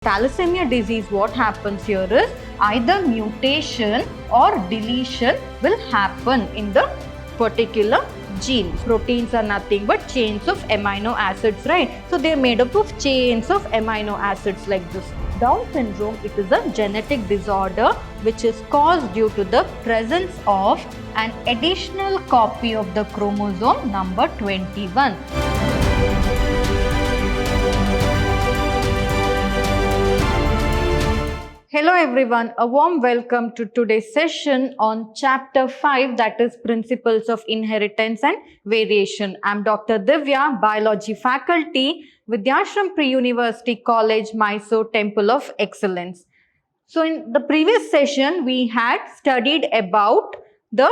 Thalassemia disease, what happens here is either mutation or deletion will happen in the particular gene. Proteins are nothing but chains of amino acids, right? So they are made up of chains of amino acids like this. Down syndrome, it is a genetic disorder which is caused due to the presence of an additional copy of the chromosome number 21. Hello everyone, a warm welcome to today's session on chapter 5, that is Principles of Inheritance and Variation. I am Dr. Divya, Biology faculty, Vidyashram Pre-University College, Mysore Temple of Excellence. So in the previous session, we had studied about the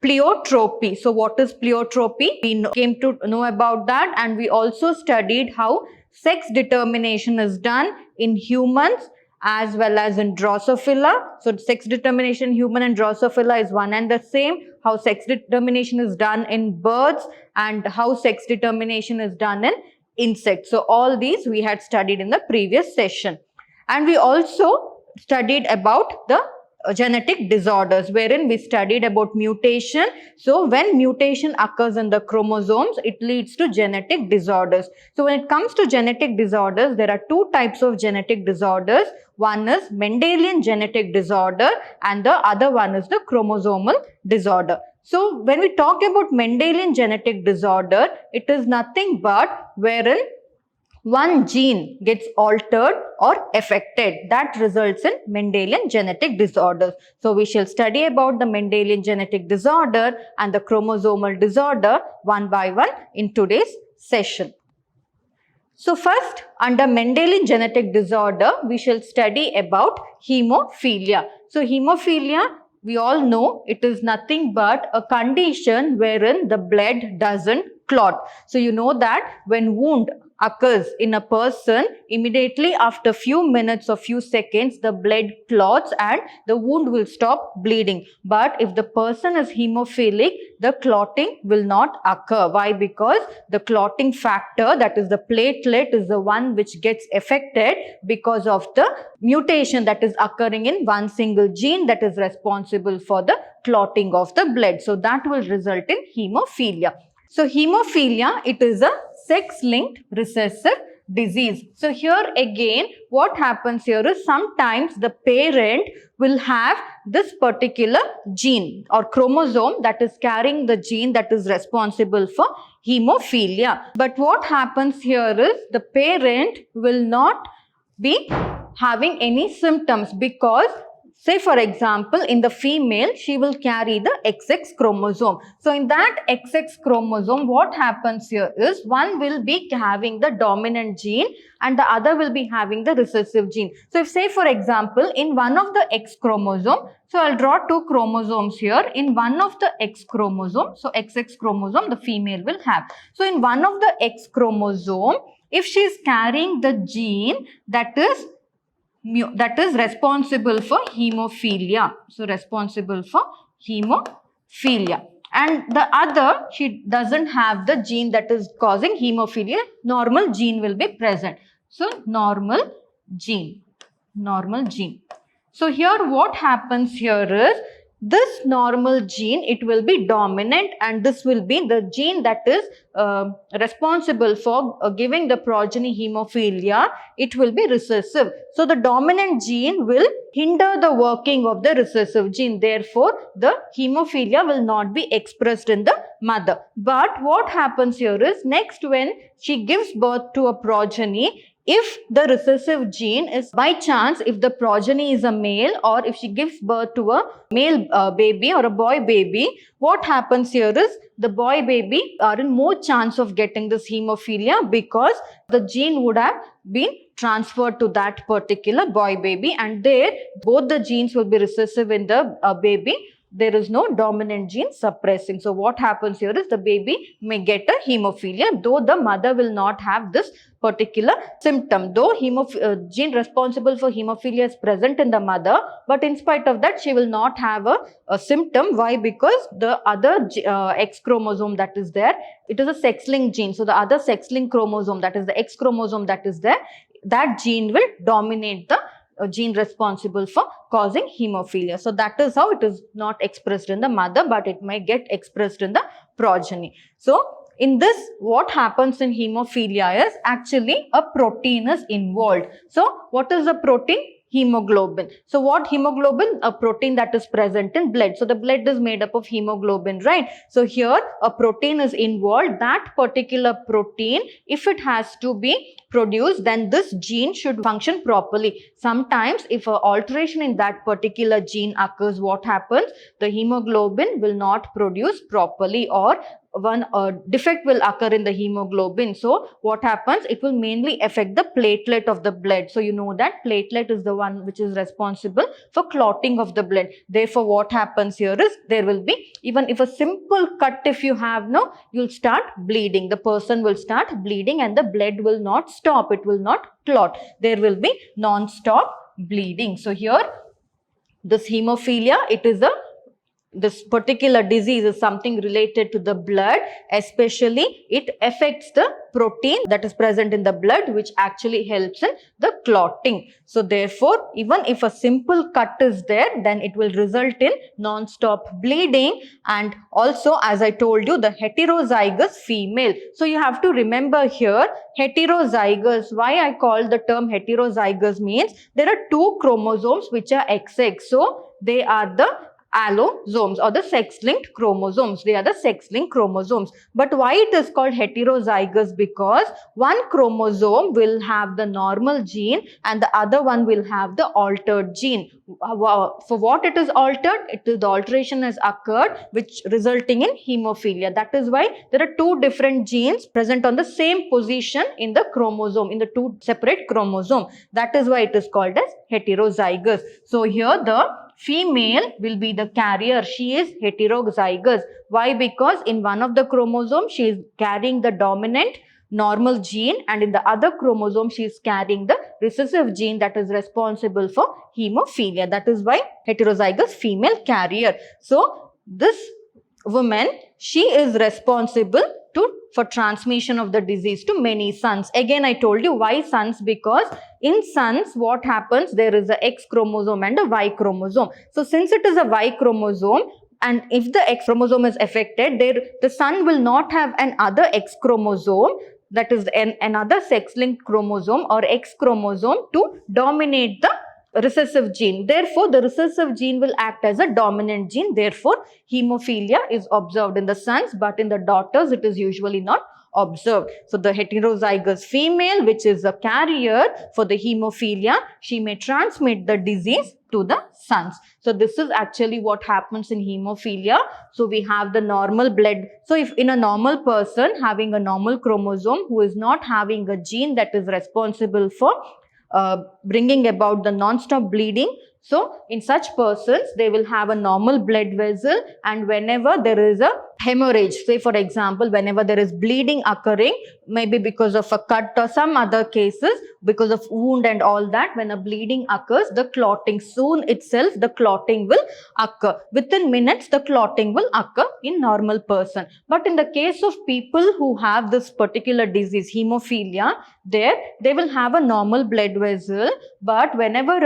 pleiotropy. So what is pleiotropy? We came to know about that, and we also studied how sex determination is done in humans as well as in Drosophila. So sex determination in human and Drosophila is one and the same. How sex determination is done in birds and how sex determination is done in insects. So all these we had studied in the previous session. And we also studied about the genetic disorders, wherein we studied about mutation. So when mutation occurs in the chromosomes, it leads to genetic disorders. So when it comes to genetic disorders, there are two types of genetic disorders. One is Mendelian genetic disorder and the other one is the chromosomal disorder. So when we talk about Mendelian genetic disorder, it is nothing but wherein one gene gets altered or affected. That results in Mendelian genetic disorders. So we shall study about the Mendelian genetic disorder and the chromosomal disorder one by one in today's session. So first, under Mendelian genetic disorder, we shall study about hemophilia. So hemophilia, we all know it is nothing but a condition wherein the blood doesn't clot. So you know that when wound occurs in a person, immediately after few minutes or few seconds, the blood clots and the wound will stop bleeding. But if the person is hemophilic, the clotting will not occur. Why? Because the clotting factor, that is the platelet, is the one which gets affected because of the mutation that is occurring in one single gene that is responsible for the clotting of the blood. So that will result in hemophilia. So hemophilia, it is a sex-linked recessive disease. So here again, what happens here is sometimes the parent will have this particular gene or chromosome that is carrying the gene that is responsible for hemophilia. But what happens here is the parent will not be having any symptoms because, say for example, in the female, she will carry the XX chromosome. So in that XX chromosome, what happens here is one will be having the dominant gene and the other will be having the recessive gene. So if, say for example, in one of the X chromosome, so I'll draw two chromosomes here. In one of the X chromosome, so XX chromosome, the female will have. So in one of the X chromosome, if she is carrying the gene that is responsible for hemophilia. So responsible for hemophilia. And the other, she doesn't have the gene that is causing hemophilia. Normal gene will be present. So normal gene. So here what happens here is, this normal gene, it will be dominant and this will be the gene that is responsible for giving the progeny hemophilia. It will be recessive. So the dominant gene will hinder the working of the recessive gene. Therefore, the hemophilia will not be expressed in the mother. But what happens here is, next when she gives birth to a progeny, if the recessive gene is, by chance, if the progeny is a male or if she gives birth to a male baby or a boy baby, what happens here is the boy baby are in more chance of getting this hemophilia because the gene would have been transferred to that particular boy baby, and there both the genes will be recessive in the baby. There is no dominant gene suppressing. So what happens here is the baby may get a hemophilia, though the mother will not have this particular symptom. Though gene responsible for hemophilia is present in the mother, but in spite of that, she will not have a symptom. Why? Because the other X chromosome that is there, it is a sex-linked gene. So the other sex-linked chromosome, that is the X chromosome that is there, that gene will dominate the gene responsible for causing hemophilia. So that is how it is not expressed in the mother, but it may get expressed in the progeny. So in this, what happens in hemophilia is actually a protein is involved. So what is the protein? Hemoglobin. So what hemoglobin? A protein that is present in blood. So the blood is made up of hemoglobin, right? So here a protein is involved. That particular protein, if it has to be produced, then this gene should function properly. Sometimes if an alteration in that particular gene occurs, what happens? The hemoglobin will not produce properly, or one defect will occur in the hemoglobin. So what happens? It will mainly affect the platelet of the blood. So you know that platelet is the one which is responsible for clotting of the blood. Therefore what happens here is, there will be, even if a simple cut if you have, no, you'll start bleeding. The person will start bleeding and the blood will not stop. It will not clot. There will be non-stop bleeding. So here this hemophilia, this particular disease is something related to the blood, especially it affects the protein that is present in the blood, which actually helps in the clotting. So therefore, even if a simple cut is there, then it will result in non-stop bleeding. And also, as I told you, the heterozygous female. So you have to remember here, heterozygous, why I call the term heterozygous means there are two chromosomes which are XX. So they are the allosomes or the sex-linked chromosomes. They are the sex-linked chromosomes. But why it is called heterozygous? Because one chromosome will have the normal gene and the other one will have the altered gene. For what it is altered? The alteration has occurred which resulting in hemophilia. That is why there are two different genes present on the same position in the chromosome, in the two separate chromosomes. That is why it is called as heterozygous. So here the female will be the carrier. She is heterozygous. Why? Because in one of the chromosomes she is carrying the dominant normal gene, and in the other chromosome she is carrying the recessive gene that is responsible for hemophilia. That is why heterozygous female carrier. So this woman, she is responsible for transmission of the disease to many sons. Again, I told you why sons, because in sons what happens, there is a X chromosome and a Y chromosome. So since it is a Y chromosome, and if the X chromosome is affected, the son will not have another X chromosome, that is another sex-linked chromosome or X chromosome to dominate the recessive gene. Therefore, the recessive gene will act as a dominant gene. Therefore, hemophilia is observed in the sons, but in the daughters, it is usually not observed. So, the heterozygous female, which is a carrier for the hemophilia, she may transmit the disease to the sons. So, this is actually what happens in hemophilia. So, we have the normal blood. So, if in a normal person having a normal chromosome who is not having a gene that is responsible for bringing about the non-stop bleeding. So, in such persons, they will have a normal blood vessel, and whenever there is a hemorrhage, say for example, whenever there is bleeding occurring, maybe because of a cut or some other cases, because of wound and all that, when a bleeding occurs, the clotting, soon itself the clotting will occur. Within minutes, the clotting will occur in normal person. But in the case of people who have this particular disease, hemophilia, they will have a normal blood vessel, but whenever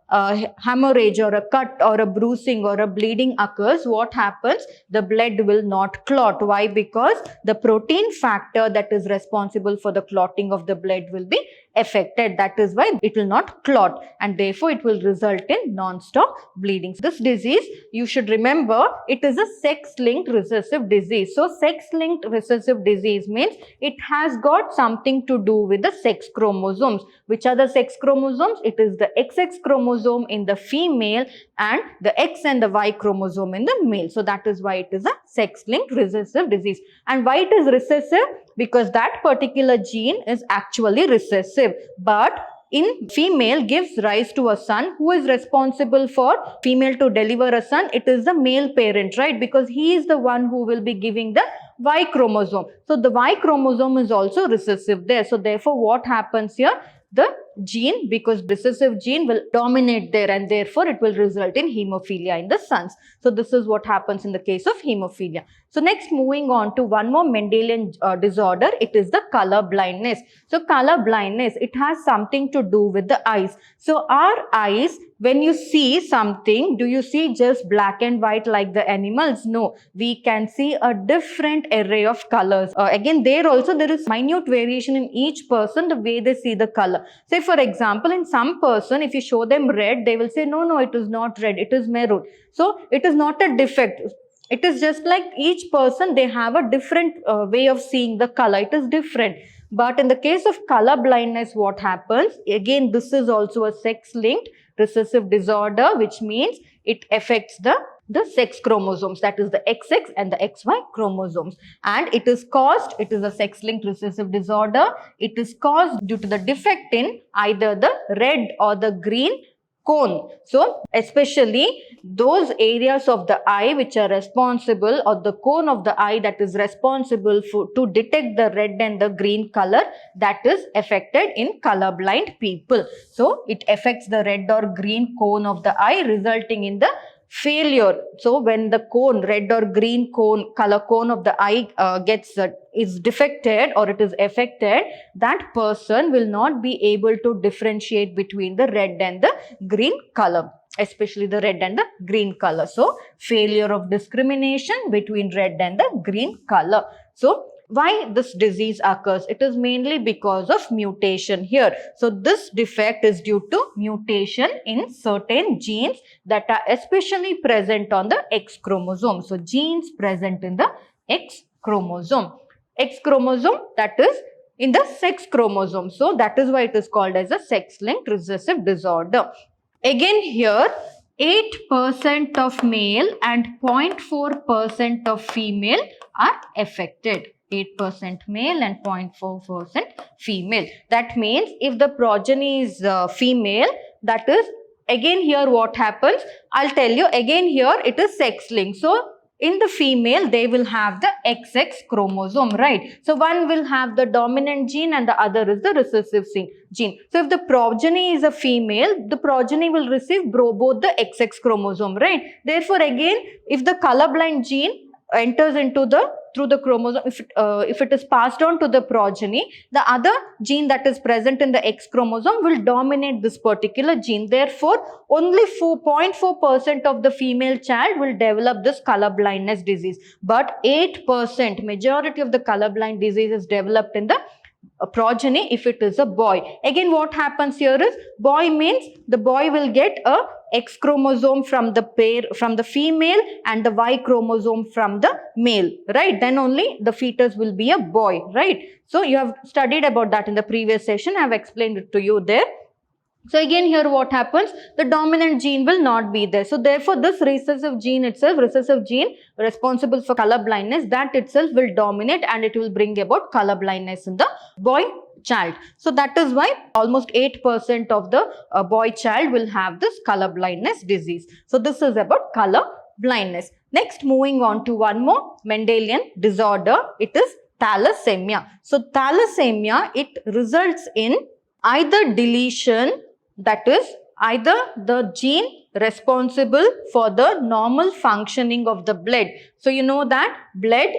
a hemorrhage or a cut or a bruising or a bleeding occurs, what happens? The blood will not clot. Why? Because the protein factor that is responsible for the clotting of the blood will be affected. That is why it will not clot, and therefore it will result in non-stop bleeding. This disease, you should remember, it is a sex-linked recessive disease. So, sex-linked recessive disease means it has got something to do with the sex chromosomes. Which are the sex chromosomes? It is the XX chromosome in the female and the X and the Y chromosome in the male. So, that is why it is a sex-linked recessive disease. And why it is recessive? Because that particular gene is actually recessive, but in female gives rise to a son. Who is responsible for female to deliver a son? It is the male parent, right? Because he is the one who will be giving the Y chromosome. So, the Y chromosome is also recessive there. So, therefore, what happens here? The gene, because recessive gene will dominate there and therefore it will result in hemophilia in the sons. So this is what happens in the case of hemophilia. So next, moving on to one more Mendelian disorder, it is the color blindness. So color blindness, it has something to do with the eyes. So our eyes, when you see something, do you see just black and white like the animals? No, we can see a different array of colors. Again, there also there is minute variation in each person, the way they see the color. Say for example, in some person, if you show them red, they will say, no, it is not red, it is maroon. So it is not a defect. It is just like each person, they have a different way of seeing the color. It is different. But in the case of color blindness, what happens? Again, this is also a sex-linked recessive disorder, which means it affects the sex chromosomes, that is the XX and the XY chromosomes. And it is a sex-linked recessive disorder. It is caused due to the defect in either the red or the green cone. So especially those areas of the eye which are responsible, or the cone of the eye that is responsible to detect the red and the green color, that is affected in colorblind people. So it affects the red or green cone of the eye, resulting in the failure. So when the cone, red or green cone, color cone of the eye is defected or it is affected, that person will not be able to differentiate between the red and the green color, especially the red and the green color. So failure of discrimination between red and the green color. So why this disease occurs? It is mainly because of mutation here. So this defect is due to mutation in certain genes that are especially present on the X chromosome. So genes present in the X chromosome. X chromosome, that is in the sex chromosome. So that is why it is called as a sex-linked recessive disorder. Again here, 8% of male and 0.4% of female are affected. 8% male and 0.4% female. That means if the progeny is female, that is, again here what happens, I'll tell you, again here it is sex-linked. So in the female, they will have the XX chromosome, right? So one will have the dominant gene and the other is the recessive gene. So if the progeny is a female, the progeny will receive both the XX chromosome, right? Therefore, again, if the colorblind gene enters into through the chromosome, if it is passed on to the progeny, the other gene that is present in the X chromosome will dominate this particular gene. Therefore, only 0.4% of the female child will develop this color blindness disease. But 8%, majority of the color blind disease is developed in the progeny if it is a boy. Again, what happens here is, boy means the boy will get a X chromosome from the female and the Y chromosome from the male, right? Then only the fetus will be a boy, right? So you have studied about that in the previous session. I have explained it to you there. So again here what happens, the dominant gene will not be there. So therefore this recessive gene responsible for color blindness, that itself will dominate and it will bring about color blindness in the boy child. So that is why almost 8% of the boy child will have this color blindness disease. So this is about color blindness. Next, moving on to one more Mendelian disorder, it is thalassemia. So thalassemia, it results in either deletion, that is either the gene responsible for the normal functioning of the blood. So you know that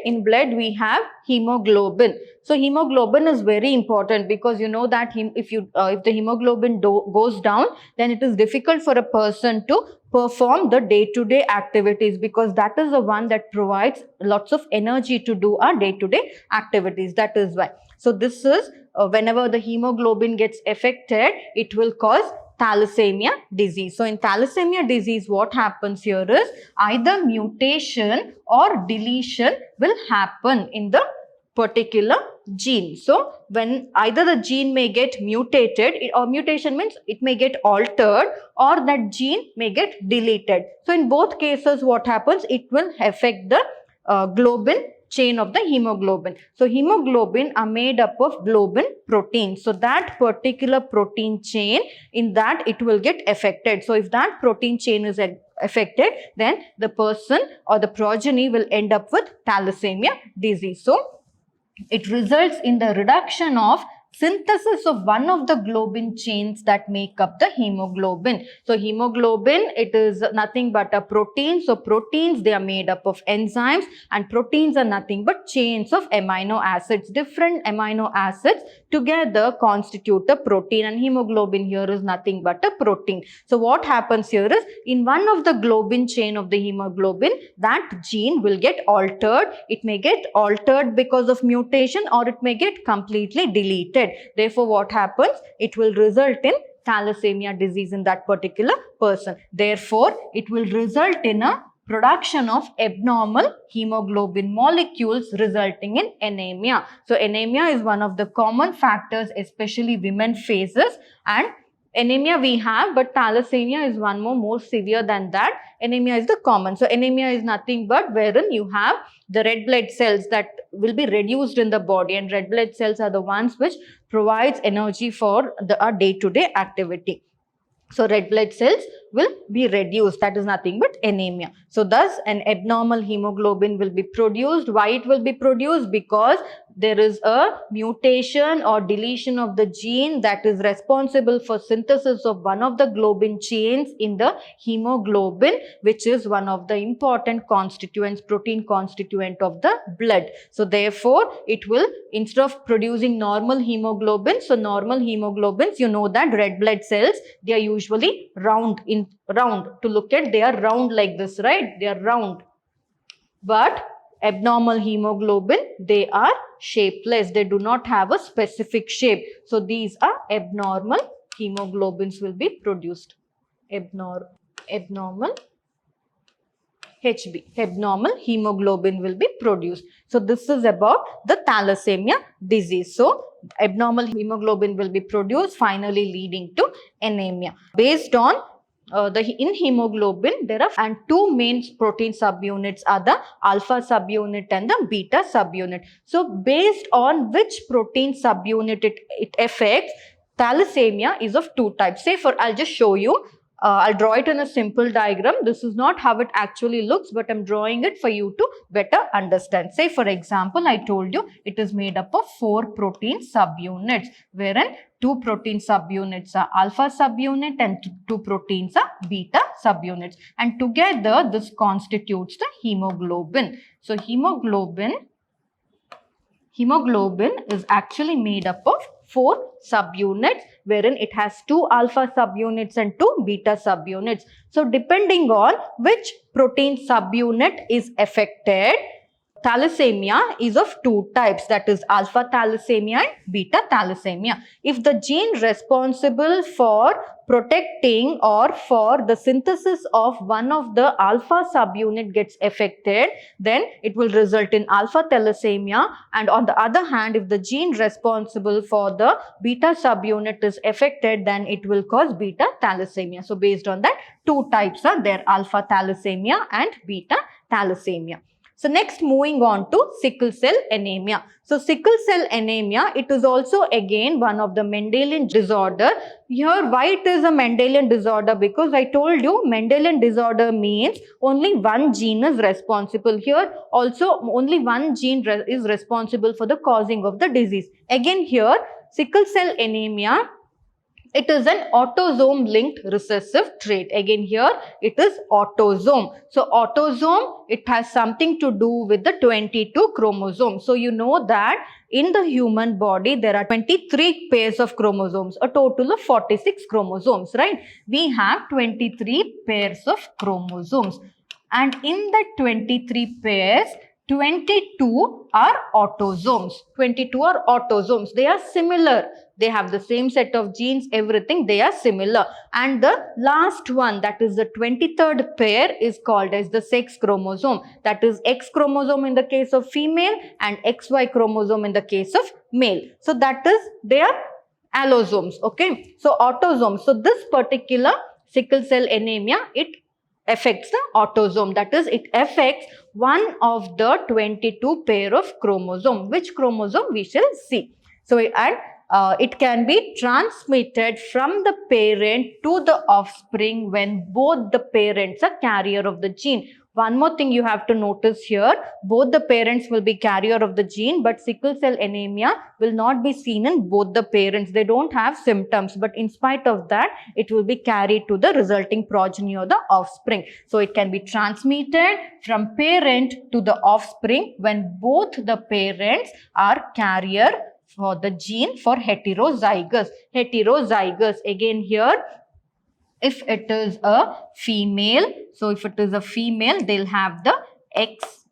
in blood we have hemoglobin. So hemoglobin is very important because you know that if the hemoglobin goes down, then it is difficult for a person to perform the day-to-day activities, because that is the one that provides lots of energy to do our day-to-day activities. That is why. So this is whenever the hemoglobin gets affected, it will cause thalassemia disease. So in thalassemia disease, what happens here is either mutation or deletion will happen in the particular gene. So when either the gene may get mutated, or mutation means it may get altered, or that gene may get deleted. So in both cases, what happens, it will affect the globin chain of the hemoglobin. So hemoglobin are made up of globin proteins. So that particular protein chain, in that it will get affected. So if that protein chain is affected, then the person or the progeny will end up with thalassemia disease. So it results in the reduction of synthesis of one of the globin chains that make up the hemoglobin. So hemoglobin, it is nothing but a protein. So proteins, they are made up of enzymes, and proteins are nothing but chains of amino acids. Different amino acids together constitute a protein, and hemoglobin here is nothing but a protein. So what happens here is, in one of the globin chain of the hemoglobin, that gene will get altered. It may get altered because of mutation, or it may get completely deleted. Therefore, what happens? It will result in thalassemia disease in that particular person. Therefore, it will result in a production of abnormal hemoglobin molecules, resulting in anemia. So anemia is one of the common factors especially women faces, and anemia we have, but thalassemia is one more severe than that. Anemia is the common. So anemia is nothing but wherein you have the red blood cells that will be reduced in the body, and red blood cells are the ones which provides energy for our day-to-day activity. So red blood cells will be reduced. That is nothing but anemia. So thus an abnormal hemoglobin will be produced. Why it will be produced? Because there is a mutation or deletion of the gene that is responsible for synthesis of one of the globin chains in the hemoglobin, which is one of the important constituents, protein constituent of the blood. So therefore it will, instead of producing normal hemoglobin, so normal hemoglobins, you know that red blood cells, they are usually round, to look at, they are round like this, right? They are round. But abnormal hemoglobin, they are shapeless. They do not have a specific shape. So these are abnormal hemoglobins will be produced. Abnormal HB, abnormal hemoglobin will be produced. So this is about the thalassemia disease. So abnormal hemoglobin will be produced, finally leading to anemia. Based on in hemoglobin, there are two main protein subunits are the alpha subunit and the beta subunit. So based on which protein subunit it affects, thalassemia is of two types. Say I'll just show you. I'll draw it in a simple diagram. This is not how it actually looks, but I'm drawing it for you to better understand. Say for example, I told you it is made up of 4 protein subunits, wherein 2 protein subunits are alpha subunit and 2 proteins are beta subunits. And together this constitutes the hemoglobin. So hemoglobin is actually made up of 4 subunits, wherein it has 2 alpha subunits and 2 beta subunits. So depending on which protein subunit is affected, thalassemia is of 2 types, that is alpha thalassemia and beta thalassemia. If the gene responsible for protecting or for the synthesis of one of the alpha subunit gets affected, then it will result in alpha thalassemia. And on the other hand, if the gene responsible for the beta subunit is affected, then it will cause beta thalassemia. So based on that, 2 types are there, alpha thalassemia and beta thalassemia. So next, moving on to sickle cell anemia. So sickle cell anemia, it is also again one of the Mendelian disorder. Here, why it is a Mendelian disorder? Because I told you Mendelian disorder means only one gene is responsible. Here also only one gene is responsible for the causing of the disease. Again here, sickle cell anemia, it is an autosome linked recessive trait. Again here it is autosome. So autosome, it has something to do with the 22 chromosomes. So you know that in the human body there are 23 pairs of chromosomes, a total of 46 chromosomes, right? We have 23 pairs of chromosomes, and in the 23 pairs, 22 are autosomes. 22 are autosomes. They are similar. They have the same set of genes, everything, they are similar. And the last one, that is the 23rd pair, is called as the sex chromosome. That is X chromosome in the case of female and XY chromosome in the case of male. So that is, they are allosomes. Okay. So autosomes. So this particular sickle cell anemia, it affects the autosome, that is it affects one of the 22 pair of chromosome. Which chromosome we shall see. So it can be transmitted from the parent to the offspring when both the parents are carrier of the gene. One more thing you have to notice here, both the parents will be carrier of the gene, but sickle cell anemia will not be seen in both the parents. They don't have symptoms, but in spite of that, it will be carried to the resulting progeny or the offspring. So it can be transmitted from parent to the offspring when both the parents are carrier for the gene for heterozygous. Heterozygous, again here, if it is a female, so if it is a female, they'll have the X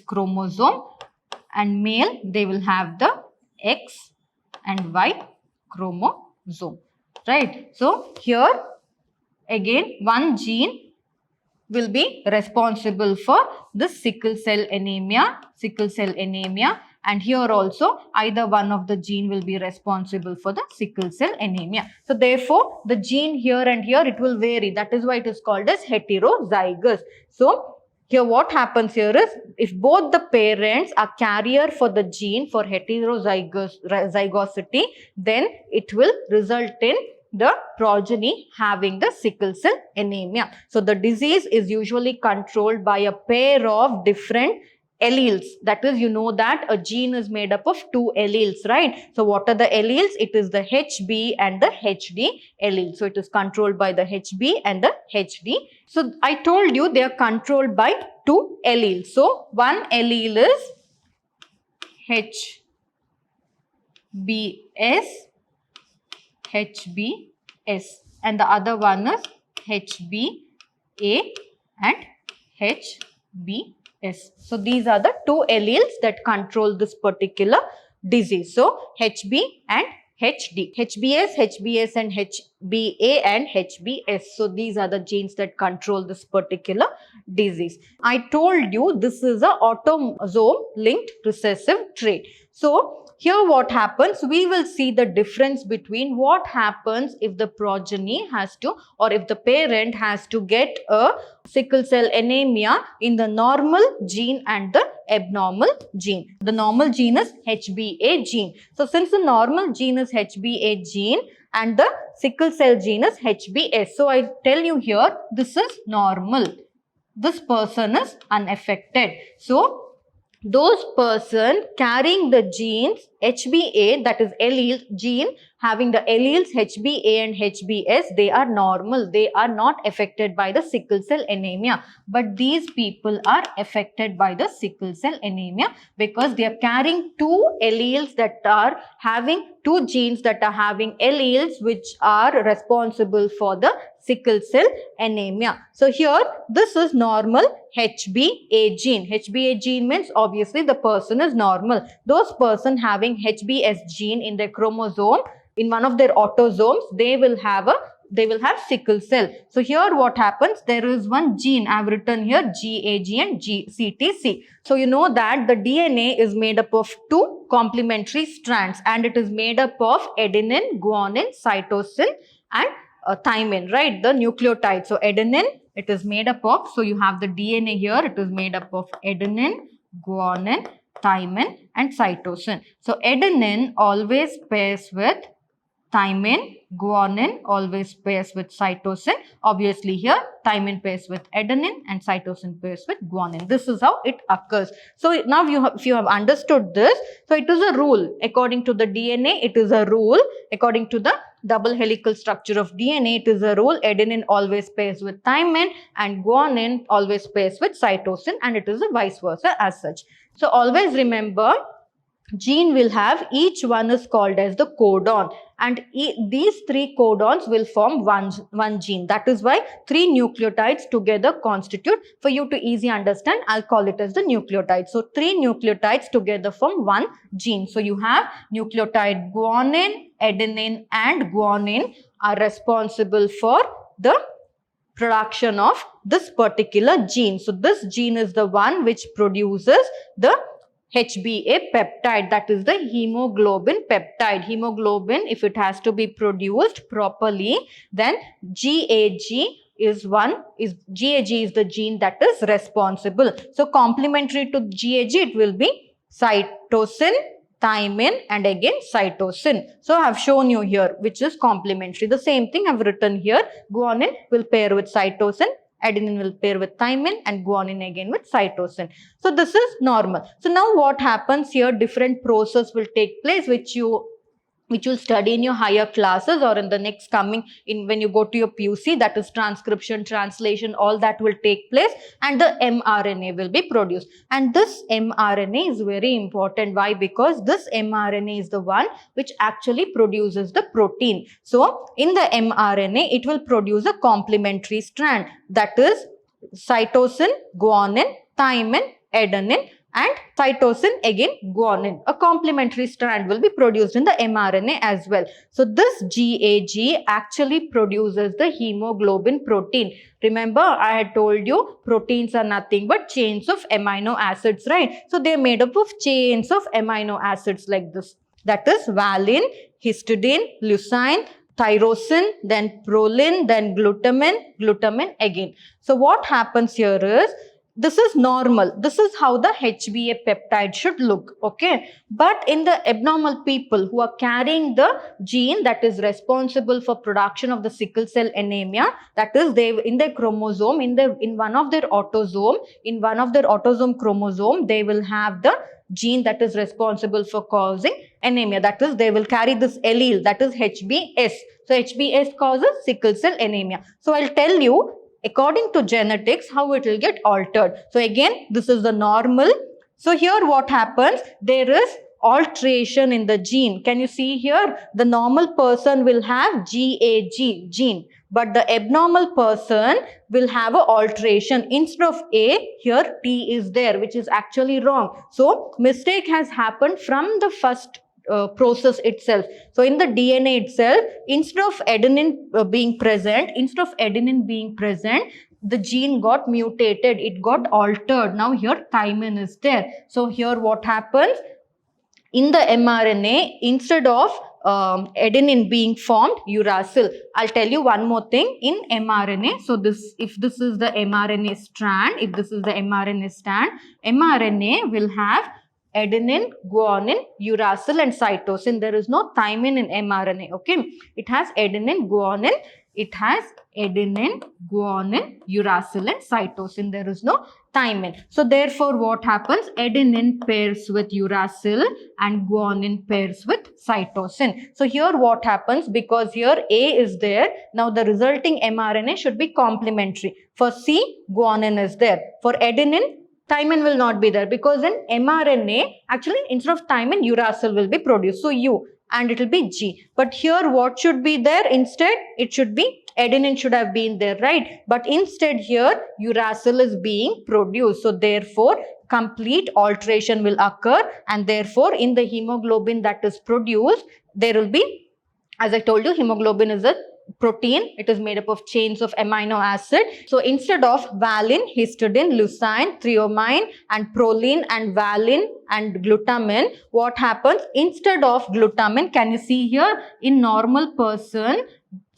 chromosome, and male, they will have the X and Y chromosome, right? So here again, one gene will be responsible for the sickle cell anemia, and here also either one of the gene will be responsible for the sickle cell anemia. So therefore, the gene here and here, it will vary. That is why it is called as heterozygous. So here what happens here is, if both the parents are carrier for the gene for heterozygosity, then it will result in the progeny having the sickle cell anemia. So the disease is usually controlled by a pair of different alleles. That is, you know that a gene is made up of two alleles, right? So what are the alleles? It is the HB and the HD allele. So it is controlled by the HB and the HD. So I told you they are controlled by two alleles. So one allele is HBS, and the other one is HBA and HBS. So these are the two alleles that control this particular disease. So HB and HD, HBS and HBA and HBS. So these are the genes that control this particular disease. I told you this is a autosome linked recessive trait. So here what happens, we will see the difference between what happens if the progeny has to, or if the parent has to get a sickle cell anemia in the normal gene and the abnormal gene. The normal gene is HBA gene. So since the normal gene is HBA gene and the sickle cell gene is HBS. So I tell you here, this is normal. This person is unaffected. So those person carrying the genes HBA, that is allele gene, having the alleles HBA and HBS, they are normal. They are not affected by the sickle cell anemia. But these people are affected by the sickle cell anemia because they are carrying two alleles that are having two genes that are having alleles which are responsible for the sickle cell anemia. So here this is normal HBA gene. HBA gene means obviously the person is normal. Those person having HBS gene in their chromosome, in one of their autosomes, they will have sickle cell. So here what happens, there is one gene I have written here, GAG and CTC. So you know that the DNA is made up of two complementary strands and it is made up of adenine, guanine, cytosine and thymine, right? The nucleotide. So adenine, it is made up of, so you have the DNA here, it is made up of adenine, guanine, thymine and cytosine. So adenine always pairs with thymine, guanine always pairs with cytosine. Obviously here thymine pairs with adenine and cytosine pairs with guanine. This is how it occurs. So now if you have understood this, so it is a rule. According to the DNA, it is a rule. According to the double helical structure of DNA, it is a rule. Adenine always pairs with thymine and guanine always pairs with cytosine, and it is a vice versa as such. So always remember, gene will have, each one is called as the codon, and these three codons will form one gene. That is why three nucleotides together constitute. For you to easily understand, I'll call it as the nucleotide. So three nucleotides together form one gene. So you have nucleotide guanine, adenine and guanine are responsible for the production of this particular gene. So this gene is the one which produces the HBA peptide, that is the hemoglobin peptide. Hemoglobin, if it has to be produced properly, then GAG is the gene that is responsible. So complementary to GAG, it will be cytosine, thymine and again cytosine. So I have shown you here which is complementary. The same thing I have written here. Guanine will pair with cytosine, adenine will pair with thymine, and guanine again with cytosine. So this is normal. So now what happens here, different process will take place which you'll study in your higher classes or in the next coming in when you go to your PUC, that is transcription, translation, all that will take place, and the mRNA will be produced. And this mRNA is very important. Why? Because this mRNA is the one which actually produces the protein. So in the mRNA, it will produce a complementary strand, that is cytosine, guanine, thymine, adenine, and cytosine again guanine. A complementary strand will be produced in the mRNA as well. So this GAG actually produces the hemoglobin protein. Remember, I had told you proteins are nothing but chains of amino acids, right? So they are made up of chains of amino acids like this. That is valine, histidine, leucine, tyrosine, then proline, then glutamine again. So what happens here is, this is normal. This is how the HbA peptide should look, okay? But in the abnormal people who are carrying the gene that is responsible for production of the sickle cell anemia, that is they in their chromosome, in one of their autosome chromosome, they will have the gene that is responsible for causing anemia. That is, they will carry this allele, that is HbS. So HbS causes sickle cell anemia. So I'll tell you, according to genetics, how it will get altered. So again, this is the normal. So here what happens, there is alteration in the gene. Can you see here? The normal person will have GAG gene, but the abnormal person will have an alteration. Instead of A, here T is there, which is actually wrong. So mistake has happened from the first process itself. So in the DNA itself, instead of adenine being present, the gene got mutated, it got altered. Now here thymine is there. So here what happens, in the mRNA, instead of adenine being formed, uracil. I'll tell you one more thing. In mRNA, so if this is the mRNA strand, mRNA will have adenine, guanine, uracil and cytosine. There is no thymine in mRNA, okay? It has adenine, guanine, uracil and cytosine. There is no thymine. So therefore what happens? Adenine pairs with uracil and guanine pairs with cytosine. So here what happens? Because here A is there, now the resulting mRNA should be complementary. For C, guanine is there. For adenine, thymine will not be there, because in mRNA, actually instead of thymine, uracil will be produced. So U, and it will be G. But here what should be there? Instead, it should be adenine should have been there, right? But instead here, uracil is being produced. So therefore, complete alteration will occur, and therefore in the hemoglobin that is produced, there will be, as I told you, hemoglobin is a protein. It is made up of chains of amino acid. So instead of valine, histidine, leucine, threonine and proline and valine and glutamine, what happens? Instead of glutamine, can you see here, in normal person,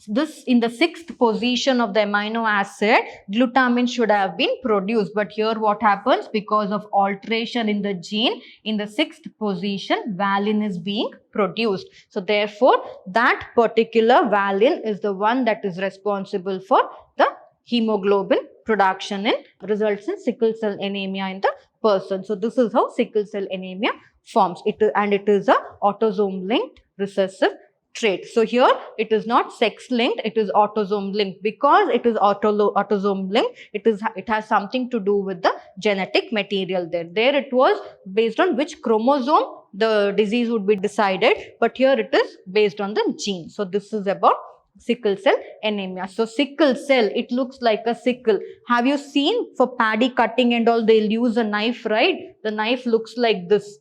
this in the 6th position of the amino acid, glutamine should have been produced. But here what happens? Because of alteration in the gene, in the 6th position, valine is being produced. So therefore, that particular valine is the one that is responsible for the hemoglobin production and results in sickle cell anemia in the person. So this is how sickle cell anemia forms. It is a autosome linked recessive trait. So here it is not sex linked, it is autosome linked. Because it is autosome linked, it has something to do with the genetic material there. There it was based on which chromosome the disease would be decided, but here it is based on the gene. So this is about sickle cell anemia. So sickle cell, it looks like a sickle. Have you seen for paddy cutting and all, they'll use a knife, right? The knife looks like this.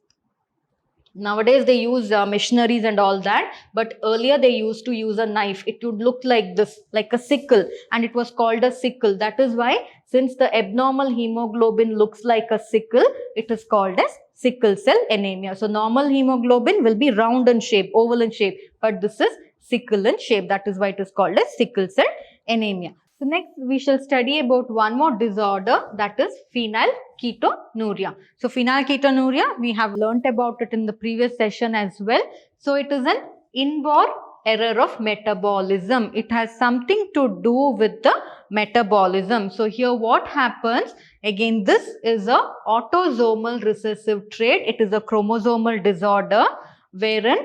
Nowadays they use machineries and all that, but earlier they used to use a knife. It would look like this, like a sickle, and it was called a sickle. That is why, since the abnormal hemoglobin looks like a sickle, it is called as sickle cell anemia. So normal hemoglobin will be round in shape, oval in shape, but this is sickle in shape. That is why it is called as sickle cell anemia. So next we shall study about one more disorder, that is phenylketonuria. So phenylketonuria, we have learnt about it in the previous session as well. So it is an inborn error of metabolism. It has something to do with the metabolism. So here what happens? Again, this is a autosomal recessive trait. It is a chromosomal disorder wherein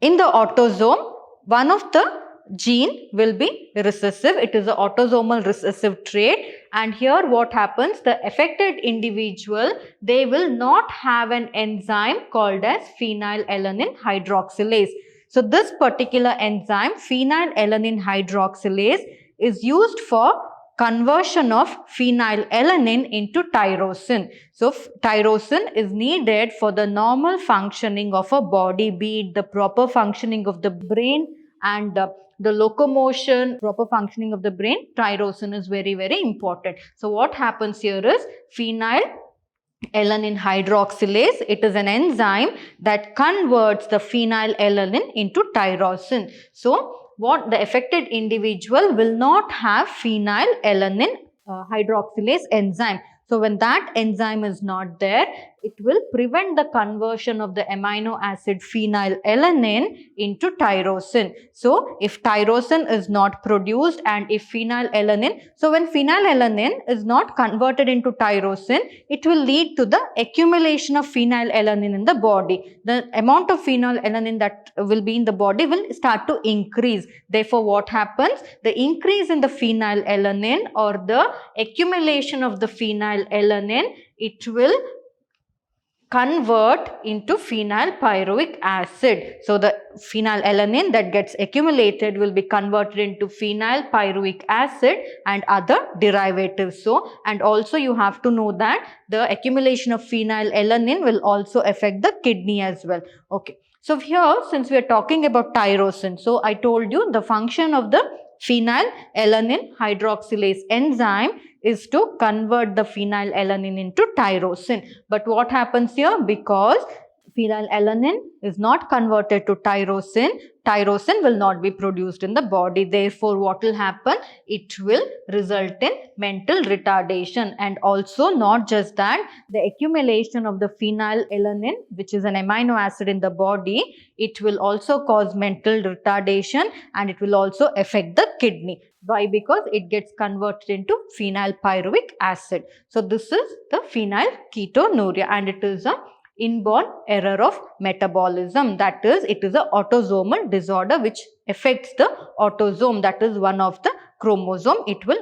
in the autosome, one of the gene will be recessive. It is an autosomal recessive trait. And here what happens? The affected individual, they will not have an enzyme called as phenylalanine hydroxylase. So this particular enzyme, phenylalanine hydroxylase, is used for conversion of phenylalanine into tyrosine. So tyrosine is needed for the normal functioning of a body, be it the proper functioning of the brain and the locomotion, proper functioning of the brain. Tyrosine is very, very important. So what happens here is phenylalanine hydroxylase. It is an enzyme that converts the phenylalanine into tyrosine. So what the affected individual will not have phenylalanine hydroxylase enzyme. So when that enzyme is not there, it will prevent the conversion of the amino acid phenylalanine into tyrosine. So if tyrosine is not produced and if phenylalanine, so when phenylalanine is not converted into tyrosine, it will lead to the accumulation of phenylalanine in the body. The amount of phenylalanine that will be in the body will start to increase. Therefore, what happens? The increase in the phenylalanine or the accumulation of the phenylalanine, it will convert into phenylpyruvic acid. So the phenylalanine that gets accumulated will be converted into phenylpyruvic acid and other derivatives. So, and also you have to know that the accumulation of phenylalanine will also affect the kidney as well. Okay. So here, since we are talking about tyrosine, so I told you the function of the phenylalanine hydroxylase enzyme is to convert the phenylalanine into tyrosine. But what happens here? Because phenylalanine is not converted to tyrosine, tyrosine will not be produced in the body. Therefore, what will happen? It will result in mental retardation. And also not just that, the accumulation of the phenylalanine, which is an amino acid in the body, it will also cause mental retardation and it will also affect the kidney. Why? Because it gets converted into phenylpyruvic acid. So this is the phenylketonuria and it is a inborn error of metabolism. That is, it is an autosomal disorder which affects the autosome, that is one of the chromosome. It will,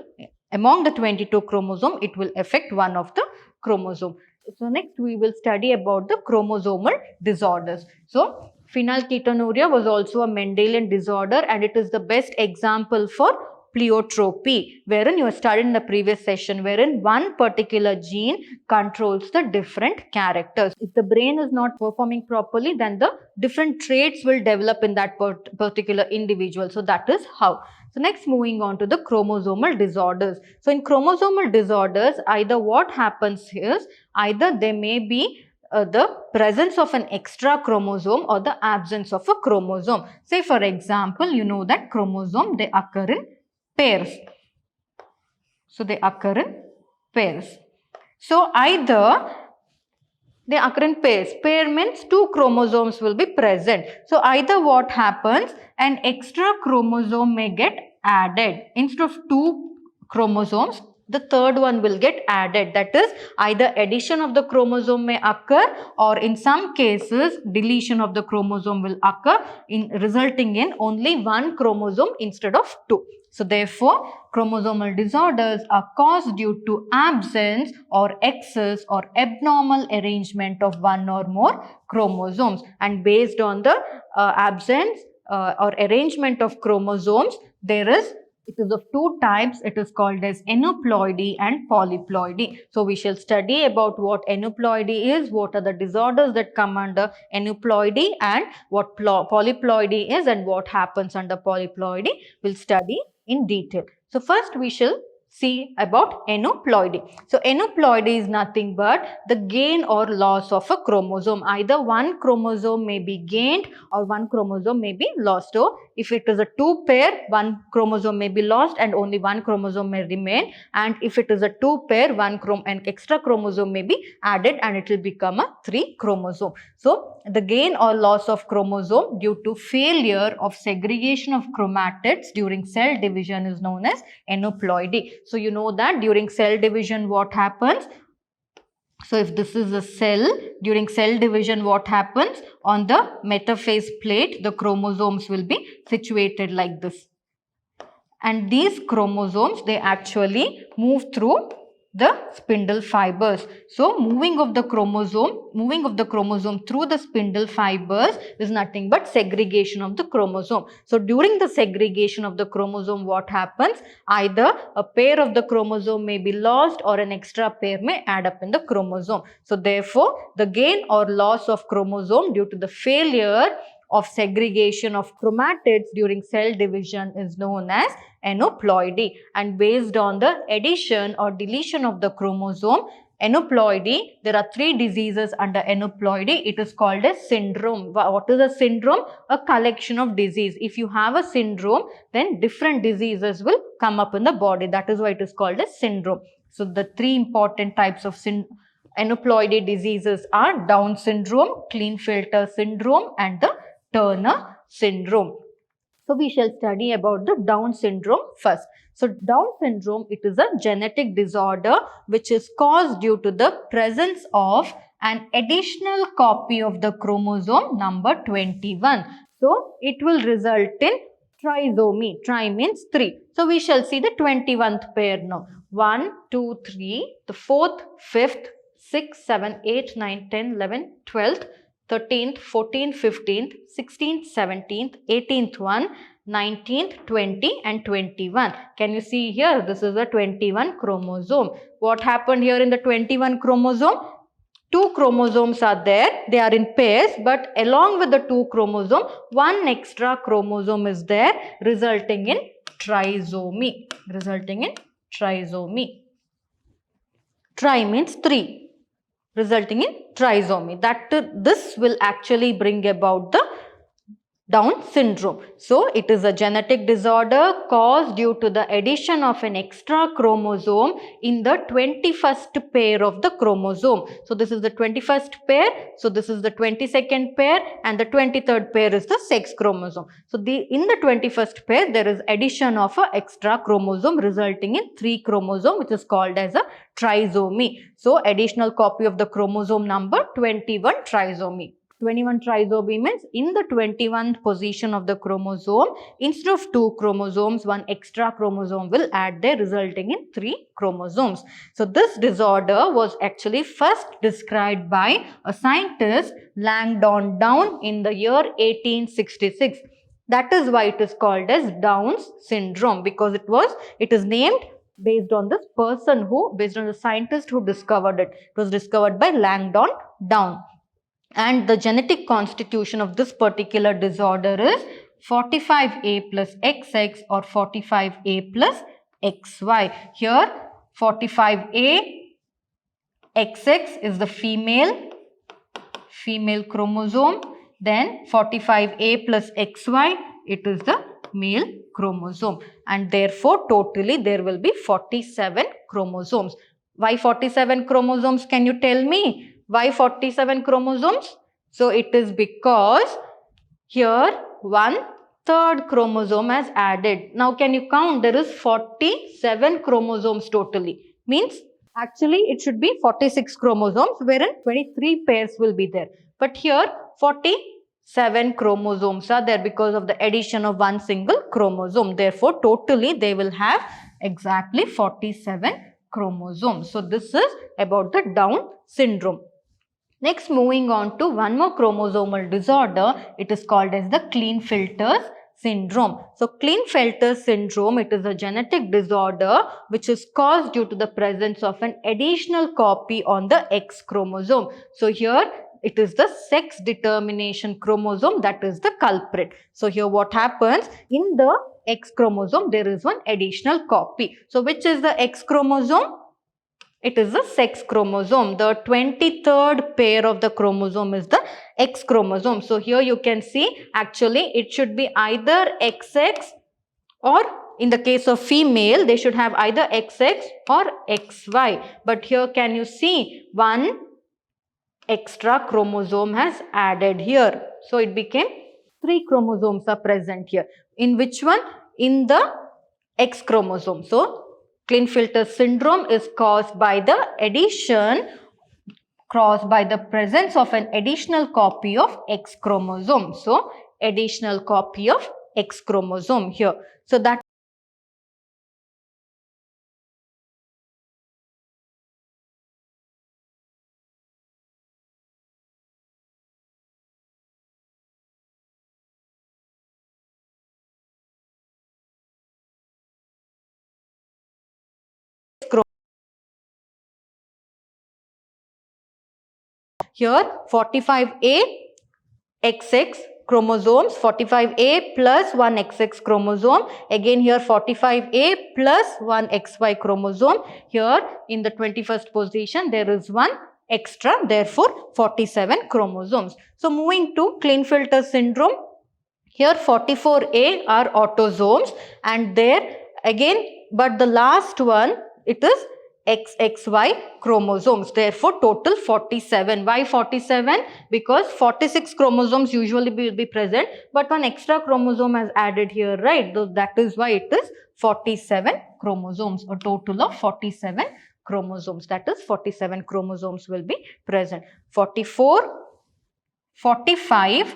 among the 22 chromosome, it will affect one of the chromosome. So next we will study about the chromosomal disorders. So phenylketonuria was also a Mendelian disorder and it is the best example for pleiotropy, wherein you studied in the previous session, wherein one particular gene controls the different characters. If the brain is not performing properly, then the different traits will develop in that particular individual. So that is how. So next, moving on to the chromosomal disorders. So in chromosomal disorders, either what happens is, either there may be the presence of an extra chromosome or the absence of a chromosome. Say for example, you know that chromosome, they occur in pairs. So they occur in pairs. So either they occur in pairs. Pair means two chromosomes will be present. So either what happens, an extra chromosome may get added. Instead of two chromosomes, the third one will get added. That is, either addition of the chromosome may occur or in some cases deletion of the chromosome will occur, resulting in only one chromosome instead of two. So therefore, chromosomal disorders are caused due to absence or excess or abnormal arrangement of one or more chromosomes. And based on the absence or arrangement of chromosomes, it is of two types. It is called as aneuploidy and polyploidy. So we shall study about what aneuploidy is, what are the disorders that come under aneuploidy, and what polyploidy is and what happens under polyploidy. We'll study in detail. So first we shall see about aneuploidy. So aneuploidy is nothing but the gain or loss of a chromosome. Either one chromosome may be gained or one chromosome may be lost. So if it is a 2 pair, 1 chromosome may be lost and only 1 chromosome may remain. And if it is a 2 pair, an extra chromosome may be added and it will become a 3 chromosome. So the gain or loss of chromosome due to failure of segregation of chromatids during cell division is known as aneuploidy. So you know that during cell division what happens? So if this is a cell, during cell division what happens? On the metaphase plate, the chromosomes will be situated like this. And these chromosomes, they actually move through the spindle fibers. So moving of the chromosome through the spindle fibers is nothing but segregation of the chromosome. So during the segregation of the chromosome, what happens? Either a pair of the chromosome may be lost or an extra pair may add up in the chromosome. So therefore, the gain or loss of chromosome due to the failure of segregation of chromatids during cell division is known as aneuploidy. And based on the addition or deletion of the chromosome, aneuploidy, there are 3 diseases under aneuploidy. It is called a syndrome. What is a syndrome? A collection of disease. If you have a syndrome, then different diseases will come up in the body. That is why it is called a syndrome. So the 3 important types of aneuploidy diseases are Down syndrome, Klinefelter syndrome, and the Turner syndrome. So we shall study about the Down syndrome first. So Down syndrome, it is a genetic disorder which is caused due to the presence of an additional copy of the chromosome number 21. So it will result in trisomy. Tri means 3. So we shall see the 21th pair now. 1, 2, 3, the 4th, 5th, 6, 7, 8, 9, 10, 11, 12th, 13th, 14th, 15th, 16th, 17th, 18th one, 19th, 20 and 21. Can you see here? This is a 21 chromosome. What happened here in the 21 chromosome? 2 chromosomes are there. They are in pairs, but along with the 2 chromosome, 1 extra chromosome is there, resulting in trisomy. Tri means 3. Resulting in trisomy. This will actually bring about the Down syndrome. So it is a genetic disorder caused due to the addition of an extra chromosome in the 21st pair of the chromosome. So this is the 21st pair. So this is the 22nd pair and the 23rd pair is the sex chromosome. So in the 21st pair there is addition of an extra chromosome resulting in 3 chromosome, which is called as a trisomy. So additional copy of the chromosome number 21 trisomy. 21 trisomy means in the 21st position of the chromosome, instead of 2 chromosomes, 1 extra chromosome will add there, resulting in 3 chromosomes. So this disorder was actually first described by a scientist, Langdon Down, in the year 1866. That is why it is called as Down's syndrome, because it is named based on the scientist who discovered it. It was discovered by Langdon Down. And the genetic constitution of this particular disorder is 45A plus XX or 45A plus XY. Here 45A XX is the female chromosome. Then 45A plus XY, it is the male chromosome. And therefore totally there will be 47 chromosomes. Why 47 chromosomes? Can you tell me? Why 47 chromosomes? So it is because here 1/3 chromosome has added. Now can you count? There is 47 chromosomes totally. Means actually it should be 46 chromosomes wherein 23 pairs will be there. But here 47 chromosomes are there because of the addition of 1 single chromosome. Therefore totally they will have exactly 47 chromosomes. So this is about the Down syndrome. Next, moving on to one more chromosomal disorder, it is called as the Klinefelter syndrome. So Klinefelter syndrome, it is a genetic disorder which is caused due to the presence of an additional copy on the X chromosome. So here it is the sex determination chromosome that is the culprit. So here what happens? In the X chromosome there is one additional copy. So which is the X chromosome? It is the sex chromosome. The 23rd pair of the chromosome is the X chromosome. So here you can see actually it should be either XX, or in the case of female they should have either XX or XY. But here can you see one extra chromosome has added here. So it became 3 chromosomes are present here. In which one? In the X chromosome. So Klinefelter syndrome is caused by the presence of an additional copy of X chromosome. So additional copy of X chromosome here. So that here 45A XX chromosomes, 45A plus 1 XX chromosome, again here 45A plus 1 XY chromosome. Here in the 21st position there is one extra, therefore 47 chromosomes. So moving to Klinefelter syndrome, here 44A are autosomes, and there again, but the last one it is XXY chromosomes, therefore total 47. Why 47? Because 46 chromosomes usually will be present, but one extra chromosome has added here, right? So that is why it is 47 chromosomes, a total of 47 chromosomes. That is 47 chromosomes will be present. 44, 45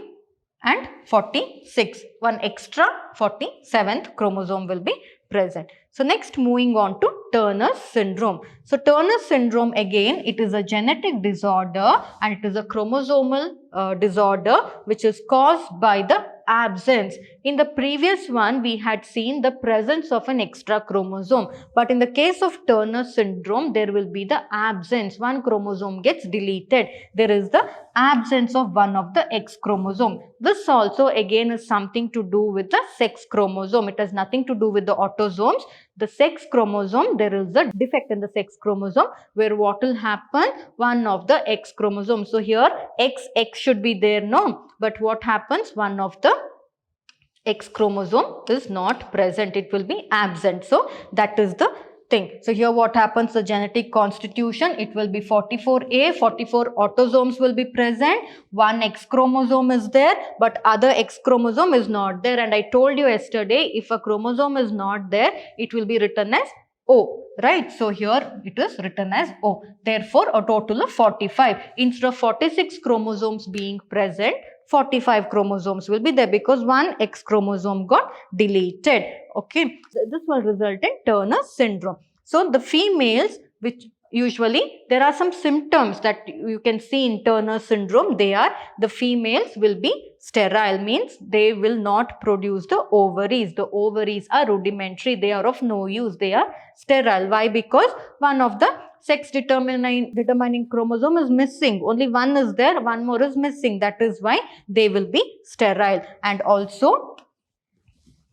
and 46. One extra 47th chromosome will be present. So next, moving on to Turner syndrome. So Turner syndrome, again it is a genetic disorder and it is a chromosomal disorder which is caused by the absence. In the previous one we had seen the presence of an extra chromosome, but in the case of Turner syndrome there will be the absence. One chromosome gets deleted. There is the absence of one of the X chromosome. This also again is something to do with the sex chromosome. It has nothing to do with the autosomes. The sex chromosome, there is a defect in the sex chromosome where what will happen, one of the X chromosome. So here XX should be there, no, but what happens, one of the X chromosome is not present, it will be absent. So that is the thing. So here what happens, the genetic constitution, it will be 44A, 44 autosomes will be present, one X chromosome is there, but other X chromosome is not there. And I told you yesterday, if a chromosome is not there, it will be written as O, right? So here it is written as O. Therefore, a total of 45. Instead of 46 chromosomes being present, 45 chromosomes will be there because one X chromosome got deleted. Okay, so this will result in Turner syndrome. So the females, which usually there are some symptoms that you can see in Turner syndrome, they are, the females will be sterile, means they will not produce the ovaries. The ovaries are rudimentary, they are of no use, they are sterile. Why? Because one of the sex determining chromosome is missing. Only one is there, one more is missing. That is why they will be sterile. And also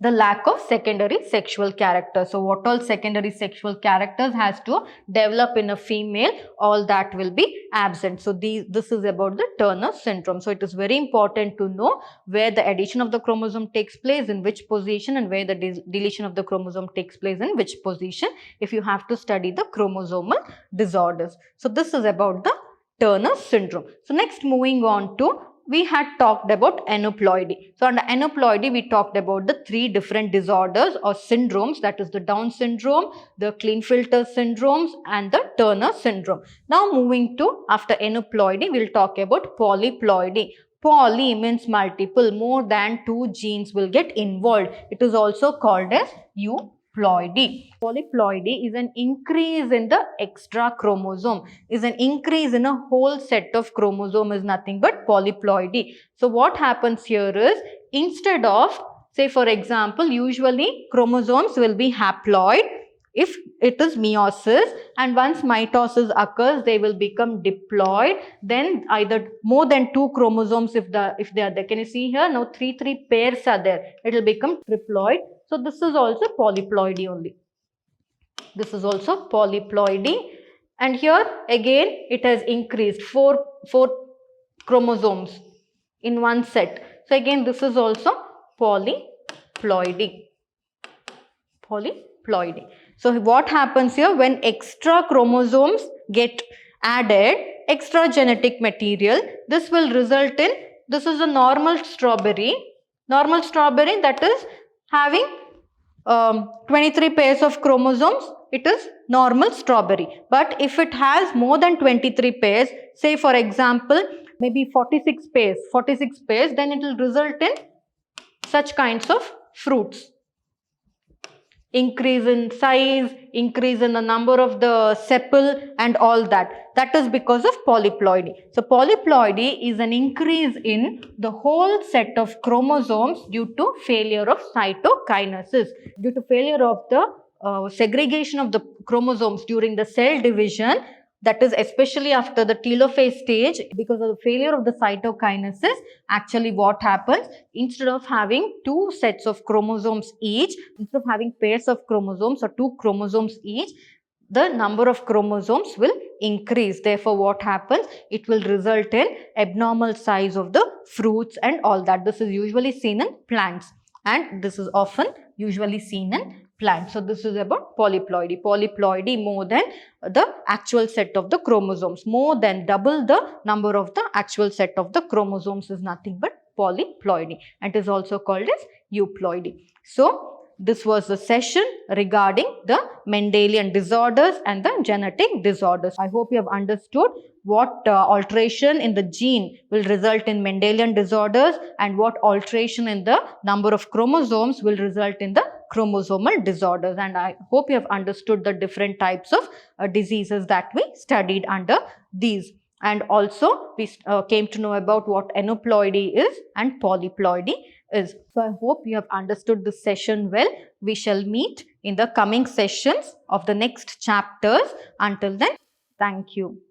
the lack of secondary sexual character. So what all secondary sexual characters has to develop in a female, all that will be absent. So this is about the Turner syndrome. So it is very important to know where the addition of the chromosome takes place, in which position, and where the deletion of the chromosome takes place in which position, if you have to study the chromosomal disorders. So this is about the Turner syndrome. So next, moving on to, we had talked about aneuploidy. So under aneuploidy, we talked about the 3 different disorders or syndromes, that is the Down syndrome, the Klinefelter syndromes and the Turner syndrome. Now moving to, after aneuploidy, we will talk about polyploidy. Poly means multiple, more than 2 genes will get involved. It is also called as euploidy. Polyploidy is an increase in the extra chromosome, is an increase in a whole set of chromosome, is nothing but polyploidy. So what happens here is, instead of, say for example, usually chromosomes will be haploid if it is meiosis, and once mitosis occurs they will become diploid, then either more than 2 chromosomes if they are there. Can you see here, now 3 pairs are there, it will become triploid. So this is also polyploidy only. This is also polyploidy. And here again it has increased four chromosomes in one set. So again this is also polyploidy. Polyploidy. So what happens here, when extra chromosomes get added, extra genetic material, this will result in, this is a normal strawberry that is having 23 pairs of chromosomes, it is normal strawberry. But if it has more than 23 pairs, say for example maybe 46 pairs, then it will result in such kinds of fruits. Increase in size, increase in the number of the sepal and all that. That is because of polyploidy. So polyploidy is an increase in the whole set of chromosomes due to failure of cytokinesis. Due to failure of the segregation of the chromosomes during the cell division, that is especially after the telophase stage, because of the failure of the cytokinesis, actually what happens, instead of having two sets of chromosomes each, instead of having pairs of chromosomes or two chromosomes each, the number of chromosomes will increase. Therefore, what happens? It will result in abnormal size of the fruits and all that. This is usually seen in plants, and this is often usually seen in plants. So this is about polyploidy. Polyploidy more than the actual set of the chromosomes, more than double the number of the actual set of the chromosomes is nothing but polyploidy, and it is also called as euploidy. So this was the session regarding the Mendelian disorders and the genetic disorders. I hope you have understood what alteration in the gene will result in Mendelian disorders and what alteration in the number of chromosomes will result in the chromosomal disorders. And I hope you have understood the different types of diseases that we studied under these. And also we came to know about what aneuploidy is and polyploidy is. So I hope you have understood this session well. We shall meet in the coming sessions of the next chapters. Until then, thank you.